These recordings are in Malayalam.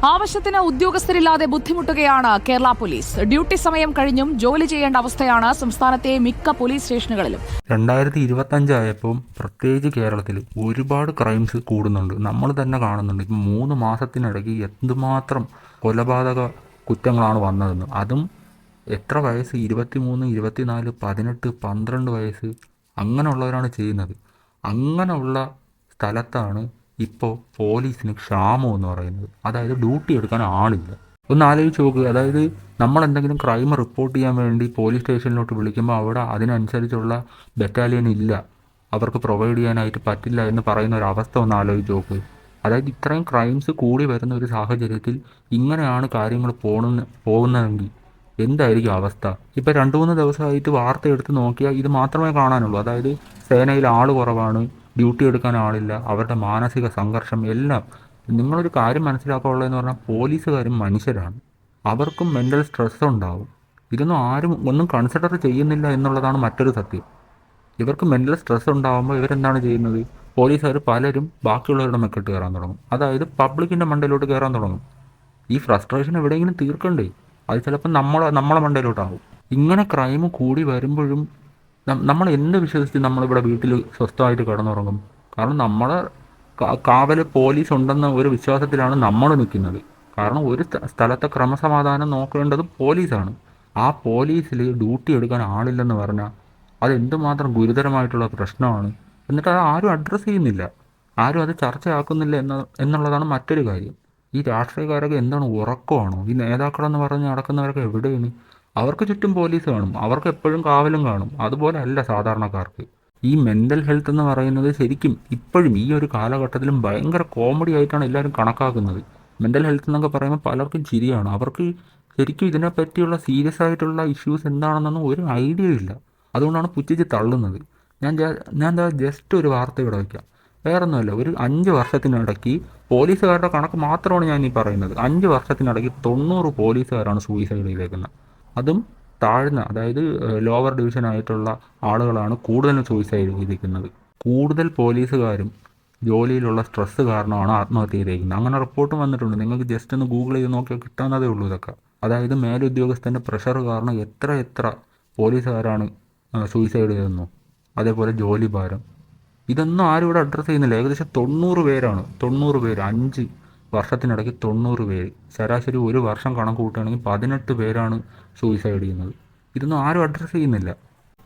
ആവശ്യത്തിന് ഉദ്യോഗസ്ഥരില്ലാതെ ബുദ്ധിമുട്ടുകയാണ് കേരള പോലീസ്. ഡ്യൂട്ടി സമയം കഴിഞ്ഞും ജോലി ചെയ്യേണ്ട അവസ്ഥയാണ് സംസ്ഥാനത്തെ മിക്ക പോലീസ് സ്റ്റേഷനുകളിലും. 2025 ആയപ്പോൾ പ്രത്യേകിച്ച് കേരളത്തിൽ ഒരുപാട് ക്രൈംസ് കൂടുന്നുണ്ട്. നമ്മൾ തന്നെ കാണുന്നുണ്ട്. ഇപ്പം 3 മാസത്തിനിടയ്ക്ക് എന്തുമാത്രം കൊലപാതക കുറ്റങ്ങളാണ് വന്നതെന്ന്. അതും എത്ര വയസ്സ്, 23, 24, 18, 12 വയസ്സ് അങ്ങനെയുള്ളവരാണ് ചെയ്യുന്നത്. അങ്ങനെയുള്ള സ്ഥലത്താണ് ഇപ്പോൾ പോലീസിന് ക്ഷാമം എന്ന് പറയുന്നത്. അതായത് ഡ്യൂട്ടി എടുക്കാൻ ആളില്ല. ഒന്ന് ആലോചിച്ച് നോക്കുക. അതായത് നമ്മൾ എന്തെങ്കിലും ക്രൈം റിപ്പോർട്ട് ചെയ്യാൻ വേണ്ടി പോലീസ് സ്റ്റേഷനിലോട്ട് വിളിക്കുമ്പോൾ അവിടെ അതിനനുസരിച്ചുള്ള ബറ്റാലിയൻ ഇല്ല, അവർക്ക് പ്രൊവൈഡ് ചെയ്യാനായിട്ട് പറ്റില്ല എന്ന് പറയുന്ന ഒരു അവസ്ഥ ഒന്ന് ആലോചിച്ച് നോക്കുക. അതായത് ഇത്രയും ക്രൈംസ് കൂടി വരുന്ന ഒരു സാഹചര്യത്തിൽ ഇങ്ങനെയാണ് കാര്യങ്ങൾ പോകുന്നതെങ്കിൽ എന്തായിരിക്കും അവസ്ഥ? ഇപ്പോൾ 2-3 ദിവസമായിട്ട് വാർത്ത എടുത്ത് നോക്കിയാൽ ഇത് മാത്രമേ കാണാനുള്ളൂ. അതായത് സേനയിൽ ആൾ കുറവാണ്, ഡ്യൂട്ടി എടുക്കാൻ ആളില്ല, അവരുടെ മാനസിക സംഘർഷം എല്ലാം. നിങ്ങളൊരു കാര്യം മനസ്സിലാക്കാനുള്ളതെന്ന് പറഞ്ഞാൽ പോലീസുകാരും മനുഷ്യരാണ്, അവർക്കും മെൻ്റൽ സ്ട്രെസ് ഉണ്ടാവും. ഇതൊന്നും ആരും ഒന്നും കൺസിഡർ ചെയ്യുന്നില്ല എന്നുള്ളതാണ് മറ്റൊരു സത്യം. ഇവർക്ക് മെൻ്റൽ സ്ട്രെസ് ഉണ്ടാകുമ്പോൾ ഇവരെന്താണ് ചെയ്യുന്നത്? പോലീസുകാർ പലരും ബാക്കിയുള്ളവരുടെ മെക്കിട്ട് കയറാൻ തുടങ്ങും. അതായത് പബ്ലിക്കിൻ്റെ മണ്ടയിലോട്ട് കയറാൻ തുടങ്ങും. ഈ ഫ്രസ്ട്രേഷൻ എവിടെയെങ്കിലും തീർക്കണ്ടേ? അത് ചിലപ്പോൾ നമ്മളെ മണ്ടയിലോട്ടാകും. ഇങ്ങനെ ക്രൈം കൂടി വരുമ്പോഴും നമ്മൾ എന്ത് വിശ്വസിച്ച് നമ്മളിവിടെ വീട്ടിൽ സ്വസ്ഥമായിട്ട് കിടന്നുറങ്ങും? കാരണം നമ്മളെ കാവൽ പോലീസ് ഉണ്ടെന്ന ഒരു വിശ്വാസത്തിലാണ് നമ്മൾ നിൽക്കുന്നത്. കാരണം ഒരു സ്ഥലത്തെ ക്രമസമാധാനം നോക്കേണ്ടത് പോലീസാണ്. ആ പോലീസിൽ ഡ്യൂട്ടി എടുക്കാൻ ആളില്ലെന്ന് പറഞ്ഞാൽ അതെന്തുമാത്രം ഗുരുതരമായിട്ടുള്ള പ്രശ്നമാണ്. എന്നിട്ട് അത് ആരും അഡ്രസ്സ് ചെയ്യുന്നില്ല, ആരും അത് ചർച്ചയാക്കുന്നില്ല എന്നുള്ളതാണ് മറ്റൊരു കാര്യം. ഈ രാഷ്ട്രീയക്കാരൊക്കെ എന്താണ്, ഉറക്കമാണോ? ഈ നേതാക്കളെന്ന് പറഞ്ഞ് നടക്കുന്നവരൊക്കെ എവിടെയാണ്? അവർക്ക് ചുറ്റും പോലീസ് കാണും, അവർക്ക് എപ്പോഴും കാവലും കാണും. അതുപോലെ അല്ല സാധാരണക്കാർക്ക്. ഈ മെൻ്റൽ ഹെൽത്ത് എന്ന് പറയുന്നത് ശരിക്കും ഇപ്പോഴും ഈ ഒരു കാലഘട്ടത്തിലും ഭയങ്കര കോമഡി ആയിട്ടാണ് എല്ലാവരും കണക്കാക്കുന്നത്. മെൻ്റൽ ഹെൽത്ത് എന്നൊക്കെ പറയുമ്പോൾ പലർക്കും ചിരിയാണ്. അവർക്ക് ശരിക്കും ഇതിനെപ്പറ്റിയുള്ള സീരിയസ് ആയിട്ടുള്ള ഇഷ്യൂസ് എന്താണെന്നൊന്നും ഒരു ഐഡിയ ഇല്ല. അതുകൊണ്ടാണ് പുച്ഛിച്ച് തള്ളുന്നത്. ഞാൻ ജസ്റ്റ് ഒരു വാർത്ത ഇവിടെ വയ്ക്കാം. വേറൊന്നുമല്ല, ഒരു 5 വർഷത്തിനിടയ്ക്ക് പോലീസുകാരുടെ കണക്ക് മാത്രമാണ് ഞാൻ ഈ പറയുന്നത്. 5 വർഷത്തിനിടയ്ക്ക് 90 പോലീസുകാരാണ് സൂയിസൈഡ് ചെയ്തേക്കുന്നത്. അതും താഴ്ന്ന, അതായത് ലോവർ ഡിവിഷൻ ആയിട്ടുള്ള ആളുകളാണ് കൂടുതലും സൂയിസൈഡ് ചെയ്തിരിക്കുന്നത്. കൂടുതൽ പോലീസുകാരും ജോലിയിലുള്ള സ്ട്രെസ്സ് കാരണമാണ് ആത്മഹത്യ ചെയ്തേക്കുന്നത്. അങ്ങനെ റിപ്പോർട്ടും വന്നിട്ടുണ്ട്. നിങ്ങൾക്ക് ജസ്റ്റ് ഒന്ന് ഗൂഗിൾ ചെയ്ത് നോക്കിയാൽ കിട്ടാവുന്നതേ ഉള്ളൂ ഇതൊക്കെ. അതായത് മേലുദ്യോഗസ്ഥൻ്റെ പ്രഷർ കാരണം എത്ര പോലീസുകാരാണ് സൂയിസൈഡ് ചെയ്തെന്നു. അതേപോലെ ജോലി ഭാരം, ഇതൊന്നും ആരും ഇവിടെ അഡ്രസ്സ് ചെയ്യുന്നില്ല. ഏകദേശം 90 പേരാണ്. 90 പേര് 5 വർഷത്തിനിടയ്ക്ക് 90 പേര്. ശരാശരി ഒരു വർഷം കണക്ക് കൂട്ടുകയാണെങ്കിൽ 18 പേരാണ് സൂയിസൈഡ് ചെയ്യുന്നത്. ഇതൊന്നും ആരും അഡ്രസ്സ് ചെയ്യുന്നില്ല.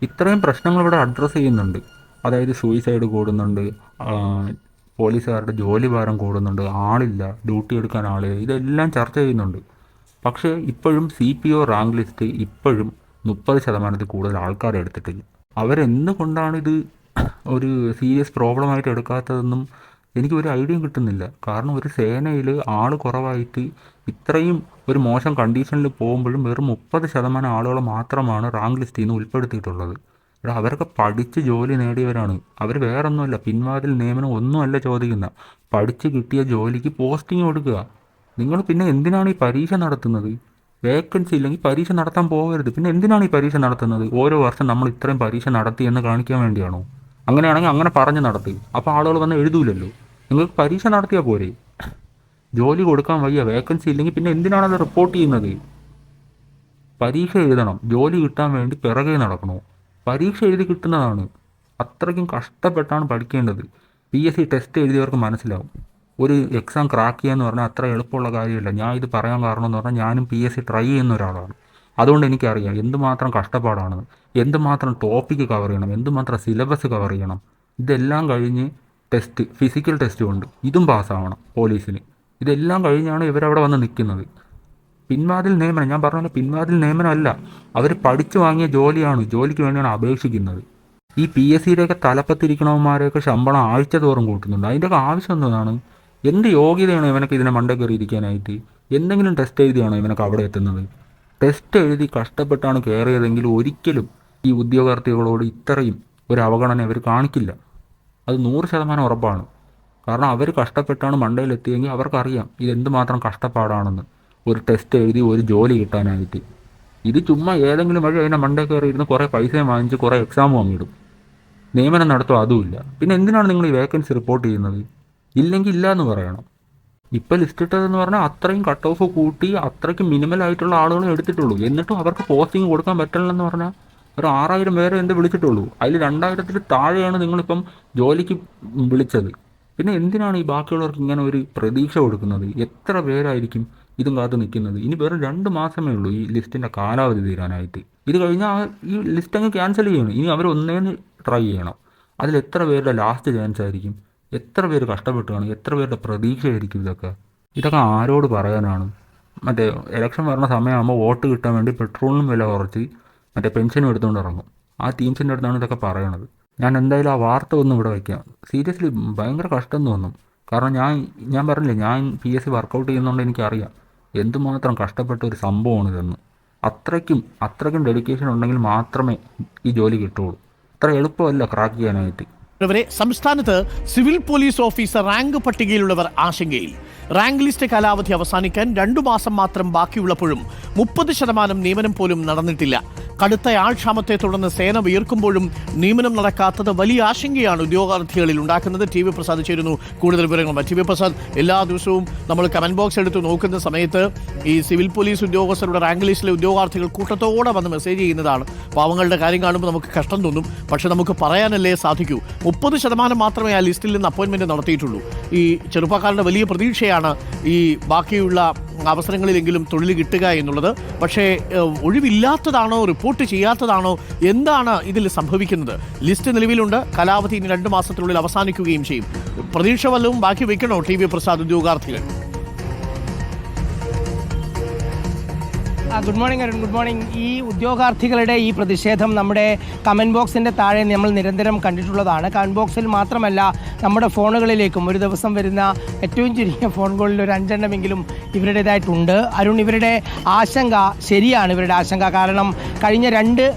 ഇത്രയും പ്രശ്നങ്ങൾ ഇവിടെ അഡ്രസ്സ് ചെയ്യുന്നുണ്ട്. അതായത് സൂയിസൈഡ് കൂടുന്നുണ്ട്, പോലീസുകാരുടെ ജോലി ഭാരം കൂടുന്നുണ്ട്, ആളില്ല, ഡ്യൂട്ടി എടുക്കാൻ ആളില്ല, ഇതെല്ലാം ചർച്ച ചെയ്യുന്നുണ്ട്. പക്ഷേ ഇപ്പോഴും CPO റാങ്ക് ലിസ്റ്റ് ഇപ്പോഴും 30% കൂടുതൽ ആൾക്കാരെ എടുത്തിട്ടില്ല. അവരെന്തുകൊണ്ടാണിത് ഒരു സീരിയസ് പ്രോബ്ലമായിട്ട് എടുക്കാത്തതെന്നും എനിക്കൊരു ഐഡിയയും കിട്ടുന്നില്ല. കാരണം ഒരു സേനയിൽ ആൾ കുറവായിട്ട് ഇത്രയും ഒരു മോശം കണ്ടീഷനിൽ പോകുമ്പോഴും വെറും 30% ആളുകൾ മാത്രമാണ് റാങ്ക് ലിസ്റ്റിൽ നിന്ന് ഉൾപ്പെടുത്തിയിട്ടുള്ളത്. അവരൊക്കെ പഠിച്ച് ജോലി നേടിയവരാണ്. അവർ വേറൊന്നുമല്ല, പിൻവാതിൽ നിയമനം ഒന്നുമല്ല ചോദിക്കുന്ന. പഠിച്ച് കിട്ടിയ ജോലിക്ക് പോസ്റ്റിംഗ് കൊടുക്കുക. നിങ്ങൾ പിന്നെ എന്തിനാണ് ഈ പരീക്ഷ നടത്തുന്നത്? വേക്കൻസി ഇല്ലെങ്കിൽ പരീക്ഷ നടത്താൻ പോകരുത്. പിന്നെ എന്തിനാണ് ഈ പരീക്ഷ നടത്തുന്നത്? ഓരോ വർഷം നമ്മൾ ഇത്രയും പരീക്ഷ നടത്തി എന്ന് കാണിക്കാൻ വേണ്ടിയാണോ? അങ്ങനെയാണെങ്കിൽ അങ്ങനെ പറഞ്ഞ് നടത്തി, അപ്പോൾ ആളുകൾ വന്ന് എഴുതൂലല്ലോ. നിങ്ങൾക്ക് പരീക്ഷ നടത്തിയാൽ പോരെ? ജോലി കൊടുക്കാൻ വയ്യ, വേക്കൻസി ഇല്ലെങ്കിൽ പിന്നെ എന്തിനാണത് റിപ്പോർട്ട് ചെയ്യുന്നത്? പരീക്ഷ എഴുതണം, ജോലി കിട്ടാൻ വേണ്ടി പിറകെ നടക്കണോ? പരീക്ഷ എഴുതി കിട്ടുന്നതാണ്. അത്രയ്ക്കും കഷ്ടപ്പെട്ടാണ് പഠിക്കേണ്ടത്. PSC ടെസ്റ്റ് എഴുതിയവർക്ക് മനസ്സിലാവും. ഒരു എക്സാം ക്രാക്ക് ചെയ്യുക എന്ന് പറഞ്ഞാൽ അത്ര എളുപ്പമുള്ള കാര്യമല്ല. ഞാൻ ഇത് പറയാൻ കാരണം എന്ന് പറഞ്ഞാൽ ഞാനും PSC ട്രൈ ചെയ്യുന്ന ഒരാളാണ്. അതുകൊണ്ട് എനിക്കറിയാം എന്തുമാത്രം കഷ്ടപ്പാടാണെന്ന്, എന്തുമാത്രം ടോപ്പിക്ക് കവർ ചെയ്യണം, എന്തുമാത്രം സിലബസ് കവർ ചെയ്യണം. ഇതെല്ലാം കഴിഞ്ഞ് ടെസ്റ്റ്, ഫിസിക്കൽ ടെസ്റ്റും ഉണ്ട്, ഇതും പാസ്സാവണം പോലീസിന്. ഇതെല്ലാം കഴിഞ്ഞാണ് ഇവരവിടെ വന്ന് നിൽക്കുന്നത്. പിൻവാതിൽ നിയമനം, ഞാൻ പറഞ്ഞ പിൻവാതിൽ നിയമനമല്ല, അവർ പഠിച്ചു വാങ്ങിയ ജോലിയാണ്, ജോലിക്ക് വേണ്ടിയാണ് അപേക്ഷിക്കുന്നത്. ഈ PSCയുടെയൊക്കെ തലപ്പത്തിരിക്കണവന്മാരെയൊക്കെ ശമ്പളം ആഴ്ച തോറും കൂട്ടുന്നുണ്ട്. അതിൻ്റെയൊക്കെ ആവശ്യം എന്താണ്? എന്ത് യോഗ്യതയാണ് ഇവനൊക്കെ ഇതിനെ മണ്ടേ കയറി ഇരിക്കാനായിട്ട്? എന്തെങ്കിലും ടെസ്റ്റ് എഴുതിയാണോ ഇവനൊക്കെ അവിടെ എത്തുന്നത്? ടെസ്റ്റ് എഴുതി കഷ്ടപ്പെട്ടാണ് കയറിയതെങ്കിൽ ഒരിക്കലും ഈ ഉദ്യോഗാർത്ഥികളോട് ഇത്രയും ഒരു അവഗണന അവർ കാണിക്കില്ല. അത് 100% ഉറപ്പാണ്. കാരണം അവർ കഷ്ടപ്പെട്ടാണ് മണ്ടയിലെത്തിയെങ്കിൽ അവർക്കറിയാം ഇതെന്തുമാത്രം കഷ്ടപ്പാടാണെന്ന്, ഒരു ടെസ്റ്റ് എഴുതി ഒരു ജോലി കിട്ടാനായിട്ട്. ഇത് ചുമ്മാ ഏതെങ്കിലും വഴി അതിനെ മണ്ടേ കയറി ഇരുന്ന് കുറേ പൈസയും വാങ്ങിച്ച് കുറേ എക്സാം വാങ്ങിയിടും. നിയമനം നടത്തുമോ അതുമില്ല. പിന്നെ എന്തിനാണ് നിങ്ങൾ ഈ വേക്കൻസി റിപ്പോർട്ട് ചെയ്യുന്നത്? ഇല്ലെങ്കിൽ ഇല്ല എന്ന് പറയണം. ഇപ്പോൾ ലിസ്റ്റ് ഇട്ടതെന്ന് പറഞ്ഞാൽ അത്രയും കട്ട് ഓഫ് കൂട്ടി അത്രയ്ക്ക് മിനിമൽ ആയിട്ടുള്ള ആളുകളെ എടുത്തിട്ടുള്ളൂ. എന്നിട്ടും അവർക്ക് പോസ്റ്റിംഗ് കൊടുക്കാൻ പറ്റില്ലെന്ന് പറഞ്ഞാൽ ഒരു 6000 പേരെ എന്ത് വിളിച്ചിട്ടുള്ളൂ. അതിൽ 2000 താഴെയാണ് നിങ്ങളിപ്പം ജോലിക്ക് വിളിച്ചത്. പിന്നെ എന്തിനാണ് ഈ ബാക്കിയുള്ളവർക്ക് ഇങ്ങനെ ഒരു പ്രതീക്ഷ കൊടുക്കുന്നത്? എത്ര പേരായിരിക്കും ഇതും കാത്ത് നിൽക്കുന്നത്? ഇനി വെറും 2 മാസമേ ഉള്ളൂ ഈ ലിസ്റ്റിൻ്റെ കാലാവധി തീരാനായിട്ട്. ഇത് കഴിഞ്ഞാൽ ഈ ലിസ്റ്റ് അങ്ങ് ക്യാൻസൽ ചെയ്യണം. ഇനി അവർ ഒന്നേന്ന് ട്രൈ ചെയ്യണം. അതിൽ എത്ര പേരുടെ ലാസ്റ്റ് ചാൻസ് ആയിരിക്കും? എത്ര പേര് കഷ്ടപ്പെട്ട് കാണും? എത്ര പേരുടെ പ്രതീക്ഷയായിരിക്കും ഇതൊക്കെ ആരോട് പറയാനാണ്? മറ്റേ ഇലക്ഷൻ വരുന്ന സമയമാകുമ്പോൾ വോട്ട് കിട്ടാൻ വേണ്ടി പെട്രോളിനും വില കുറച്ച് മറ്റേ പെൻഷനും എടുത്തുകൊണ്ട് ഇറങ്ങും. ആ ടീംസിൻ്റെ അടുത്താണ് ഇതൊക്കെ പറയണത്. ഞാൻ എന്തായാലും ആ വാർത്ത ഒന്നും ഇവിടെ വയ്ക്കാം. സീരിയസ്ലി ഭയങ്കര കഷ്ടം തോന്നും. കാരണം ഞാൻ പറഞ്ഞില്ലേ, ഞാൻ PSC വർക്കൗട്ട് ചെയ്യുന്നതുകൊണ്ട് എനിക്കറിയാം എന്തുമാത്രം കഷ്ടപ്പെട്ട ഒരു സംഭവമാണ് ഇതെന്ന്. അത്രയ്ക്കും ഡെഡിക്കേഷൻ ഉണ്ടെങ്കിൽ മാത്രമേ ഈ ജോലി കിട്ടുള്ളൂ. അത്ര എളുപ്പമല്ല ക്രാക്ക് ചെയ്യാനായിട്ട്. വരെ സംസ്ഥാനത്ത് സിവിൽ പോലീസ് ഓഫീസർ റാങ്ക് പട്ടികയിലുള്ളവർ ആശങ്കയിൽ. റാങ്ക് ലിസ്റ്റ് കാലാവധി അവസാനിക്കാൻ 2 മാസം മാത്രം ബാക്കിയുള്ളപ്പോഴും 30% നിയമനം പോലും നടന്നിട്ടില്ല. കടുത്ത ആൾക്ഷാമത്തെ തുടർന്ന് സേന വിയർക്കുമ്പോഴും നിയമനം നടക്കാത്തത് വലിയ ആശങ്കയാണ് ഉദ്യോഗാർത്ഥികളിൽ ഉണ്ടാക്കുന്നത്. TV പ്രസാദ് ചേരുന്നു കൂടുതൽ വിവരങ്ങളുമായി. TV പ്രസാദ്, എല്ലാ ദിവസവും നമ്മൾ കമന്റ് ബോക്സ് എടുത്ത് നോക്കുന്ന സമയത്ത് ഈ സിവിൽ പോലീസ് ഉദ്യോഗസ്ഥരുടെ റാങ്ക് ലിസ്റ്റിലെ ഉദ്യോഗാർത്ഥികൾ കൂട്ടത്തോടെ വന്ന് മെസ്സേജ് ചെയ്യുന്നതാണ്. പാവങ്ങളുടെ കാര്യം കാണുമ്പോൾ നമുക്ക് കഷ്ടം തോന്നും. പക്ഷെ നമുക്ക് പറയാനല്ലേ സാധിക്കൂ. 30% മാത്രമേ ആ ലിസ്റ്റിൽ നിന്ന് അപ്പോയിൻമെന്റ് നടത്തിയിട്ടുള്ളൂ. ഈ ചെറുപ്പക്കാരുടെ വലിയ പ്രതീക്ഷയാണ് ഈ ബാക്കിയുള്ള അവസരങ്ങളിലെങ്കിലും തൊഴിൽ കിട്ടുക എന്നുള്ളത്. പക്ഷേ ഒഴിവില്ലാത്തതാണോ, റിപ്പോർട്ട് ചെയ്യാത്തതാണോ, എന്താണ് ഇതിൽ സംഭവിക്കുന്നത്? ലിസ്റ്റ് നിലവിലുണ്ട്, കാലാവധി ഇനി 2 മാസത്തിനുള്ളിൽ അവസാനിക്കുകയും ചെയ്യും. പ്രതീക്ഷ വല്ലതും ബാക്കി വെക്കണോ TV പ്രസാദ് ഉദ്യോഗാർത്ഥികൾ? Good morning Arun. Good morning. ഈ ഉദ്യോഗാർത്ഥികളുടെ ഈ പ്രതിഷേധം നമ്മുടെ കമൻറ്റ് ബോക്സിൻ്റെ താഴെ നമ്മൾ നിരന്തരം കണ്ടിട്ടുള്ളതാണ്. കമൻറ്റ് ബോക്സിൽ മാത്രമല്ല, നമ്മുടെ ഫോണുകളിലേക്കും ഒരു ദിവസം വരുന്ന ഏറ്റവും ചുരുങ്ങിയ ഫോൺ കോളിൽ ഒരു 5 എണ്ണമെങ്കിലും ഇവരുടേതായിട്ടുണ്ട്. അരുൺ, ഇവരുടെ ആശങ്ക ശരിയാണ്. ഇവരുടെ ആശങ്ക കാരണം കഴിഞ്ഞ 2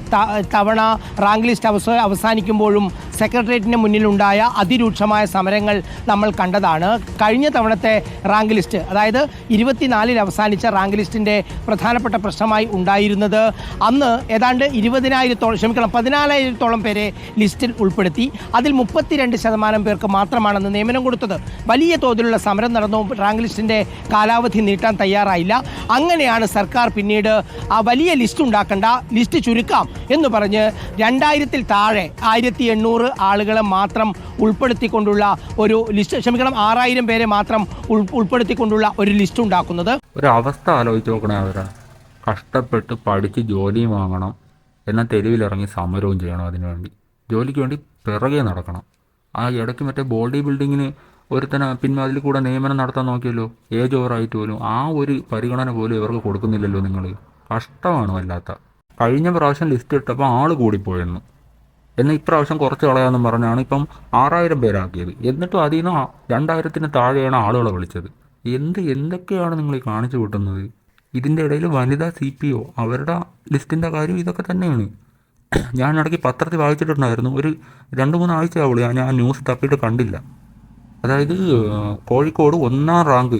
തവണ റാങ്ക് ലിസ്റ്റ് അവസാനിക്കുമ്പോഴും സെക്രട്ടേറിയറ്റിന് മുന്നിലുണ്ടായ അതിരൂക്ഷമായ സമരങ്ങൾ നമ്മൾ കണ്ടതാണ്. കഴിഞ്ഞ തവണത്തെ റാങ്ക് ലിസ്റ്റ്, അതായത് 24-ൽ അവസാനിച്ച റാങ്ക് ലിസ്റ്റിൻ്റെ പ്രധാനപ്പെട്ട പ്രശ്നമായി ഉണ്ടായിരുന്നത് അന്ന് ഏതാണ്ട് 14,000-ഓളം പേരെ ലിസ്റ്റിൽ ഉൾപ്പെടുത്തി. അതിൽ 32% പേർക്ക് മാത്രമാണ് അന്ന് നിയമനം കൊടുത്തത്. വലിയ തോതിലുള്ള സമരം നടന്നു. റാങ്ക് ലിസ്റ്റിൻ്റെ കാലാവധി നീട്ടാൻ തയ്യാറായില്ല. അങ്ങനെയാണ് സർക്കാർ പിന്നീട് ആ വലിയ ലിസ്റ്റ് ഉണ്ടാക്കണ്ട, ലിസ്റ്റ് ചുരുക്കാം എന്ന് പറഞ്ഞ് 2000-ൽ താഴെ 1800 ആളുകളെ മാത്രം ഉൾപ്പെടുത്തിക്കൊണ്ടുള്ള ഒരു ലിസ്റ്റ്, 6000 പേരെ മാത്രം ഉൾപ്പെടുത്തിക്കൊണ്ടുള്ള ഒരു ലിസ്റ്റ് ഉണ്ടാക്കുന്നത്. ഒരു അവസ്ഥ ആലോചിച്ച് നോക്കണേ. അവരാ കഷ്ടപ്പെട്ട് പഠിച്ച് ജോലിയും വാങ്ങണം, എന്നാൽ തെരുവിലിറങ്ങി സമരവും ചെയ്യണം. അതിനുവേണ്ടി ജോലിക്ക് വേണ്ടി പിറകെ നടക്കണം. ആ ഇടയ്ക്ക് മറ്റേ ബോഡി ബിൽഡിങ്ങിന് ഒരുത്തന പിന്നെ അതിൽ കൂടെ നിയമനം നടത്താൻ നോക്കിയല്ലോ, ഏജ് ഓവറായിട്ട് പോലും ആ ഒരു പരിഗണന പോലും ഇവർക്ക് കൊടുക്കുന്നില്ലല്ലോ. നിങ്ങൾ കഷ്ടമാണ് വല്ലാത്ത. കഴിഞ്ഞ പ്രാവശ്യം ലിസ്റ്റ് ഇട്ടപ്പോൾ ആൾ കൂടിപ്പോയെന്ന്, എന്നാൽ ഇപ്രാവശ്യം കുറച്ച് കളയാമെന്നും പറഞ്ഞാണ് ഇപ്പം 6000 പേരാക്കിയത്. എന്നിട്ടും അതിൽ നിന്ന് 2000-ന് താഴെയാണ് ആളുകളെ വിളിച്ചത്. എന്തൊക്കെയാണ് നിങ്ങൾ ഈ കാണിച്ചു കൂട്ടുന്നത്? ഇതിൻ്റെ ഇടയിൽ വനിതാ CPO അവരുടെ ലിസ്റ്റിൻ്റെ കാര്യം ഇതൊക്കെ തന്നെയാണ്. ഞാൻ ഇടയ്ക്ക് പത്രത്തിൽ വായിച്ചിട്ടുണ്ടായിരുന്നു. ഒരു 2-3 ആഴ്ച ആവുള്ളൂ ഞാൻ ആ ന്യൂസ് തപ്പിയിട്ട് കണ്ടില്ല. അതായത് കോഴിക്കോട് 1ാം റാങ്ക്,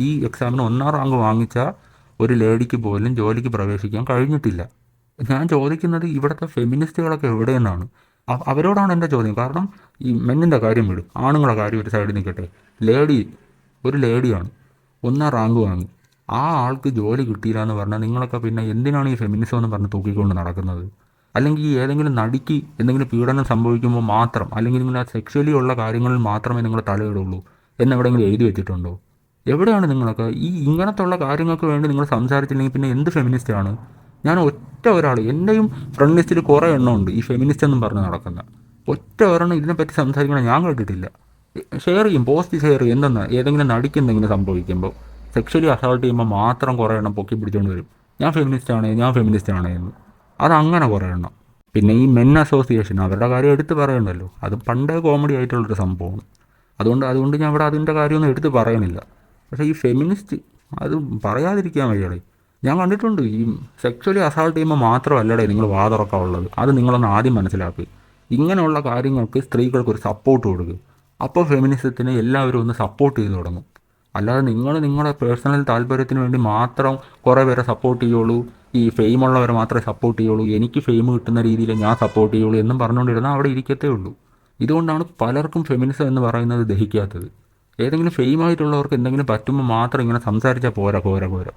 ഈ എക്സാമിന് 1ാം റാങ്ക് വാങ്ങിച്ച ഒരു ലേഡിക്ക് പോലും ജോലിക്ക് പ്രവേശിക്കാൻ കഴിഞ്ഞിട്ടില്ല. ഞാൻ ചോദിക്കുന്നത് ഇവിടുത്തെ ഫെമിനിസ്റ്റുകളൊക്കെ എവിടെയെന്നാണ്. അവരോടാണ് എൻ്റെ ചോദ്യം. കാരണം ഈ മെന്നിൻ്റെ കാര്യം വിടും, ആണുങ്ങളുടെ കാര്യം ഒരു സൈഡിൽ നിൽക്കട്ടെ. ഒരു ലേഡിയാണ് 1ാം റാങ്ക് വാങ്ങി, ആ ആൾക്ക് ജോലി കിട്ടിയില്ല എന്ന് പറഞ്ഞാൽ നിങ്ങളൊക്കെ പിന്നെ എന്തിനാണ് ഈ ഫെമിനിസം എന്ന് പറഞ്ഞ് തൂക്കിക്കൊണ്ട് നടക്കുന്നത്? അല്ലെങ്കിൽ ഏതെങ്കിലും നടിക്ക് എന്തെങ്കിലും പീഡനം സംഭവിക്കുമ്പോൾ മാത്രം, അല്ലെങ്കിൽ നിങ്ങൾ സെക്ഷലി ഉള്ള കാര്യങ്ങളിൽ മാത്രമേ നിങ്ങൾ തലയിടുള്ളൂ എന്നെവിടെയെങ്കിലും എഴുതി വെച്ചിട്ടുണ്ടോ? എവിടെയാണ് നിങ്ങളൊക്കെ? ഈ ഇങ്ങനത്തുള്ള കാര്യങ്ങൾക്ക് വേണ്ടി നിങ്ങൾ സംസാരിച്ചില്ലെങ്കിൽ പിന്നെ എന്ത് ഫെമിനിസ്റ്റാണ്? ഞാൻ ഒരാൾ, എൻ്റെയും ഫ്രണ്ട് ലിസ്റ്റിൽ കുറേ എണ്ണമുണ്ട് ഈ ഫെമിനിസ്റ്റ് എന്നും പറഞ്ഞ് നടക്കുന്ന. ഒരെണ്ണം ഇതിനെപ്പറ്റി സംസാരിക്കണം ഞാൻ കേട്ടിട്ടില്ല. ഷെയർ ചെയ്യും, പോസ്റ്റ് ഷെയർ ചെയ്യും. എന്തെന്നാ, ഏതെങ്കിലും നടിക്ക് എന്തെങ്കിലും സംഭവിക്കുമ്പോൾ സെക്ഷലി അസോൾട്ട് ചെയ്യുമ്പോൾ മാത്രം കുറേ എണ്ണം പൊക്കി പിടിച്ചുകൊണ്ട് വരും, ഞാൻ ഫെമിനിസ്റ്റ് ആണ് എന്ന്. അതങ്ങനെ കുറേ എണ്ണം. പിന്നെ ഈ മെൻ അസോസിയേഷൻ, അവരുടെ കാര്യം എടുത്ത് പറയണ്ടല്ലോ, അത് പണ്ടേ കോമഡി ആയിട്ടുള്ളൊരു സംഭവമാണ്. അതുകൊണ്ട് ഞാൻ ഇവിടെ അതിൻ്റെ കാര്യമൊന്നും എടുത്ത് പറയണില്ല. പക്ഷേ ഈ ഫെമിനിസ്റ്റ് അത് പറയാതിരിക്കാൻ വയ്യടേ. ഞാൻ കണ്ടിട്ടുണ്ട് ഈ സെക്ഷലി അസാൾട്ട് ചെയ്യുമ്പോൾ മാത്രമല്ലടേ നിങ്ങൾ വാതുറക്കം ഉള്ളത്. അത് നിങ്ങളൊന്ന് ആദ്യം മനസ്സിലാക്കുക. ഇങ്ങനെയുള്ള കാര്യങ്ങൾക്ക് സ്ത്രീകൾക്കൊരു സപ്പോർട്ട് കൊടുക്കുക. അപ്പോൾ ഫെമിനിസത്തിന് എല്ലാവരും ഒന്ന് സപ്പോർട്ട് ചെയ്ത് തുടങ്ങും. അല്ലാതെ നിങ്ങളുടെ പേഴ്സണൽ താല്പര്യത്തിന് വേണ്ടി മാത്രം കുറേ പേരെ സപ്പോർട്ട് ചെയ്യുള്ളൂ, ഈ ഫെയിമുള്ളവരെ മാത്രമേ സപ്പോർട്ട് ചെയ്യുള്ളൂ, എനിക്ക് ഫെയിം കിട്ടുന്ന രീതിയിൽ ഞാൻ സപ്പോർട്ട് ചെയ്യുള്ളൂ എന്നും പറഞ്ഞുകൊണ്ടിരുന്നാൽ അവിടെ ഇരിക്കത്തേ ഉള്ളൂ. ഇതുകൊണ്ടാണ് പലർക്കും ഫെമിനിസം എന്ന് പറയുന്നത് ദഹിക്കാത്തത്. ഏതെങ്കിലും ഫെയിം ആയിട്ടുള്ളവർക്ക് എന്തെങ്കിലും പറ്റുമ്പോൾ മാത്രം ഇങ്ങനെ സംസാരിച്ചാൽ പോരാ പോരാ പോരാ.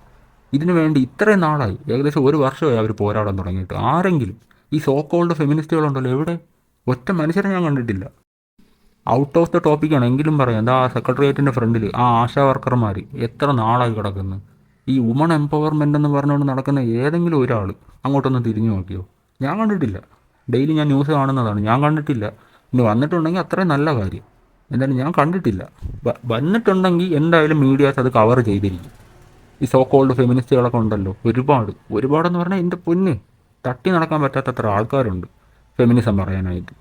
ഇതിനു വേണ്ടി ഇത്രയും നാളായി, ഏകദേശം 1 വർഷമായി അവർ പോരാടാൻ തുടങ്ങിയിട്ട്. ആരെങ്കിലും ഈ സോ കോൾഡ് ഫെമിനിസ്റ്റുകളുണ്ടല്ലോ, എവിടെ? ഒറ്റ മനുഷ്യരെ ഞാൻ കണ്ടിട്ടില്ല. ഔട്ട് ഓഫ് ദ ടോപ്പിക്കാണ് എങ്കിലും പറയാം. എന്താ ആ സെക്രട്ടേറിയറ്റിൻ്റെ ഫ്രണ്ടിൽ ആ ആശാ വർക്കർമാർ എത്ര നാളായി കിടക്കുന്നു. ഈ വുമൺ എംപവർമെൻ്റ് എന്ന് പറഞ്ഞുകൊണ്ട് നടക്കുന്ന ഏതെങ്കിലും ഒരാൾ അങ്ങോട്ടൊന്ന് തിരിഞ്ഞു നോക്കിയോ? ഞാൻ കണ്ടിട്ടില്ല. ഡെയിലി ഞാൻ ന്യൂസ് കാണുന്നതാണ്, ഞാൻ കണ്ടിട്ടില്ല. ഇനി വന്നിട്ടുണ്ടെങ്കിൽ അത്രയും നല്ല കാര്യം. എന്തായാലും ഞാൻ കണ്ടിട്ടില്ല. വന്നിട്ടുണ്ടെങ്കിൽ എന്തായാലും മീഡിയാസ് അത് കവർ ചെയ്തിരിക്കും. ഈ സോ കോൾഡ് ഫെമിനിസ്റ്റുകളൊക്കെ ഉണ്ടല്ലോ, ഒരുപാടെന്ന് പറഞ്ഞാൽ എൻ്റെ പൊന്ന്, തട്ടി നടക്കാൻ പറ്റാത്തത്ര ആൾക്കാരുണ്ട് ഫെമിനിസം പറയാനായിട്ട്.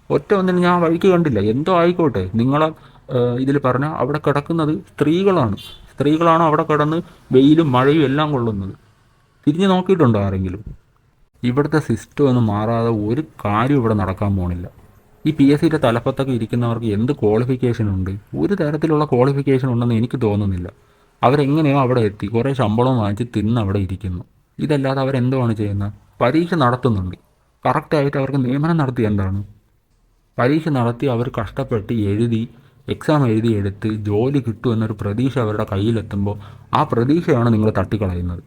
ഒറ്റ ഒന്നിനും ഞാൻ വഴിക്ക് കണ്ടില്ല. എന്തോ ആയിക്കോട്ടെ, നിങ്ങളെ ഇതിൽ പറഞ്ഞാൽ അവിടെ കിടക്കുന്നത് സ്ത്രീകളാണ് അവിടെ കിടന്ന് വെയിലും മഴയും എല്ലാം കൊള്ളുന്നത്. തിരിഞ്ഞ് നോക്കിയിട്ടുണ്ടോ ആരെങ്കിലും? ഇവിടുത്തെ സിസ്റ്റം ഒന്നും മാറാതെ ഒരു കാര്യം ഇവിടെ നടക്കാൻ പോണില്ല. ഈ PSCയുടെ തലപ്പത്തൊക്കെ ഇരിക്കുന്നവർക്ക് എന്ത് ക്വാളിഫിക്കേഷൻ ഉണ്ട്? ഒരു തരത്തിലുള്ള ക്വാളിഫിക്കേഷൻ ഉണ്ടെന്ന് എനിക്ക് തോന്നുന്നില്ല. അവരെങ്ങനെയോ അവിടെ എത്തി, കുറേ ശമ്പളം വാങ്ങിച്ച് തിന്ന് അവിടെ ഇരിക്കുന്നു. ഇതല്ലാതെ അവരെന്തുവാണ് ചെയ്യുന്നത്? പരീക്ഷ നടത്തുന്നുണ്ട്, കറക്റ്റായിട്ട് അവർക്ക് നിയമനം നടത്തി എന്താണ്? പരീക്ഷ നടത്തി അവർ കഷ്ടപ്പെട്ട് എഴുതി, എക്സാം എഴുതി എടുത്ത് ജോലി കിട്ടുമെന്നൊരു പ്രതീക്ഷ അവരുടെ കയ്യിലെത്തുമ്പോൾ ആ പ്രതീക്ഷയാണ് നിങ്ങൾ തട്ടിക്കളയുന്നത്.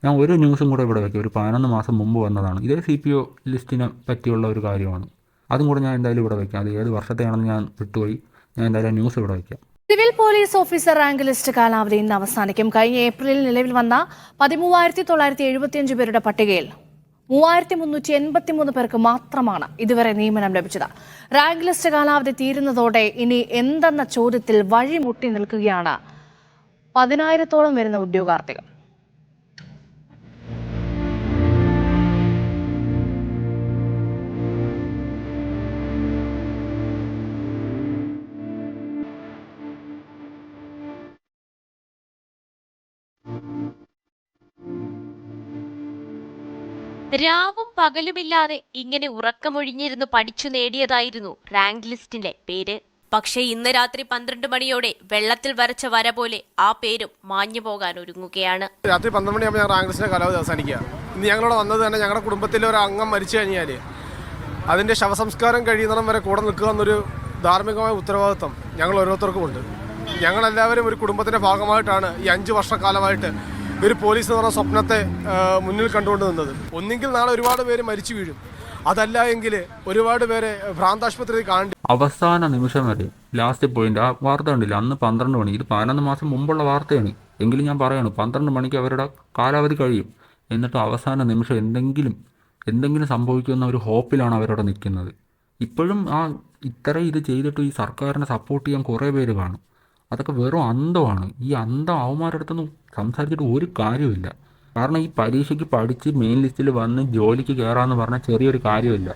ഞാൻ ഒരു ന്യൂസും കൂടെ ഇവിടെ വയ്ക്കും. ഒരു 11 മാസം മുമ്പ് വന്നതാണ്. ഇതേ CPO ലിസ്റ്റിനെ പറ്റിയുള്ള ഒരു കാര്യമാണ്. അതും കൂടെ ഞാൻ എന്തായാലും ഇവിടെ വയ്ക്കാം. അത് ഏത് വർഷത്തെയാണെന്ന് ഞാൻ വിട്ടുപോയി. ഞാൻ എന്തായാലും ന്യൂസ് ഇവിടെ വയ്ക്കാം. Civil police officer rank list കാലാവധി ഇന്ന് അവസാനിക്കും. കഴിഞ്ഞ ഏപ്രിലിൽ നിലവിൽ വന്ന 13,975 പേരുടെ പട്ടികയിൽ 3,383 പേർക്ക് മാത്രമാണ് ഇതുവരെ നിയമനം ലഭിച്ചത്. റാങ്ക് ലിസ്റ്റ് കാലാവധി തീരുന്നതോടെ ഇനി എന്തെന്ന ചോദ്യത്തിൽ വഴിമുട്ടി നിൽക്കുകയാണ് 10,000-ഓളം വരുന്ന ഉദ്യോഗാർത്ഥികൾ. രാവും പകലുമില്ലാതെ ഇങ്ങനെ ഉറക്കമൊഴിഞ്ഞിരുന്നു പഠിച്ചു നേടിയതായിരുന്നു റാങ്ക് ലിസ്റ്റിന്റെ പേര്. പക്ഷേ ഇന്ന് രാത്രി 12 മണിയോടെ വെള്ളത്തിൽ വരച്ച വര പോലെ ആ പേരും മാഞ്ഞു പോകാൻ ഒരുങ്ങുകയാണ്. രാത്രി 12 മണിയാകുമ്പോൾ ഞാൻ റാങ്ക് ലിസ്റ്റിന്റെ കാലാവധി അവസാനിക്കുക. ഇന്ന് ഞങ്ങളോട് വന്നത് തന്നെ ഞങ്ങളുടെ കുടുംബത്തിലെ ഒരു അംഗം മരിച്ചു കഴിഞ്ഞാൽ അതിന്റെ ശവസംസ്കാരം കഴിയുന്നിടം വരെ കൂടെ നിൽക്കുക എന്നൊരു ധാർമ്മികമായ ഉത്തരവാദിത്വം ഞങ്ങൾ ഓരോരുത്തർക്കും ഉണ്ട്. ഞങ്ങളെല്ലാവരും ഒരു കുടുംബത്തിന്റെ ഭാഗമായിട്ടാണ് ഈ 5 വർഷക്കാലമായിട്ട് ഒരു പോലീസ് എന്ന് പറഞ്ഞ സ്വപ്നത്തെ മുന്നിൽ കണ്ടുകൊണ്ട് നിന്നത്. ഒന്നെങ്കിൽ നാളെ ഒരുപാട് പേര് മരിച്ചു വീഴും, അതല്ല എങ്കിൽ ഒരുപാട് പേരെ ഭ്രാന്താശുപത്രിയിൽ കാണേണ്ടി. അവസാന നിമിഷം വരെ ലാസ്റ്റ് പോയിന്റ് ആ വാർത്ത കണ്ടില്ല. അന്ന് 12 മണി, ഇത് 11 മാസം മുമ്പുള്ള വാർത്തയാണ്. എങ്കിലും ഞാൻ പറയാണ്, 12 മണിക്ക് അവരുടെ കാലാവധി കഴിയും. എന്നിട്ട് അവസാന നിമിഷം എന്തെങ്കിലും സംഭവിക്കുന്ന ഒരു ഹോപ്പിലാണ് അവരവിടെ നിൽക്കുന്നത്. ഇപ്പോഴും ഇത്രയും ഇത് ചെയ്തിട്ട് ഈ സർക്കാരിനെ സപ്പോർട്ട് ചെയ്യാൻ കുറേ പേര് കാണും. അതൊക്കെ വെറും അന്തമാണ്. ഈ അന്തം അവന്മാരുടെ അടുത്തൊന്നും സംസാരിച്ചിട്ട് ഒരു കാര്യമില്ല. കാരണം ഈ പരീക്ഷയ്ക്ക് പഠിച്ച് മെയിൻ ലിസ്റ്റിൽ വന്ന് ജോലിക്ക് കയറാമെന്ന് പറഞ്ഞാൽ ചെറിയൊരു കാര്യമില്ല.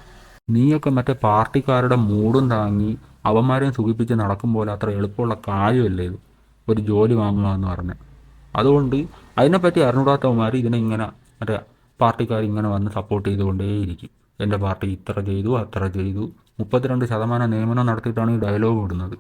നീയൊക്കെ മറ്റേ പാർട്ടിക്കാരുടെ മൂടും താങ്ങി അവന്മാരെയും സുഖിപ്പിച്ച് നടക്കും പോലെ അത്ര എളുപ്പമുള്ള കാര്യമല്ലേ ഇത്, ഒരു ജോലി വാങ്ങുക എന്ന് പറഞ്ഞാൽ. അതുകൊണ്ട് അതിനെപ്പറ്റി അറിഞ്ഞൂടാത്തവന്മാർ ഇതിനെ ഇങ്ങനെ മറ്റേ പാർട്ടിക്കാർ ഇങ്ങനെ വന്ന് സപ്പോർട്ട് ചെയ്തുകൊണ്ടേയിരിക്കും. എൻ്റെ പാർട്ടി ഇത്ര ചെയ്തു അത്ര ചെയ്തു, 32% നിയമനം നടത്തിയിട്ടാണ് ഈ ഡയലോഗ് ഇടുന്നത്.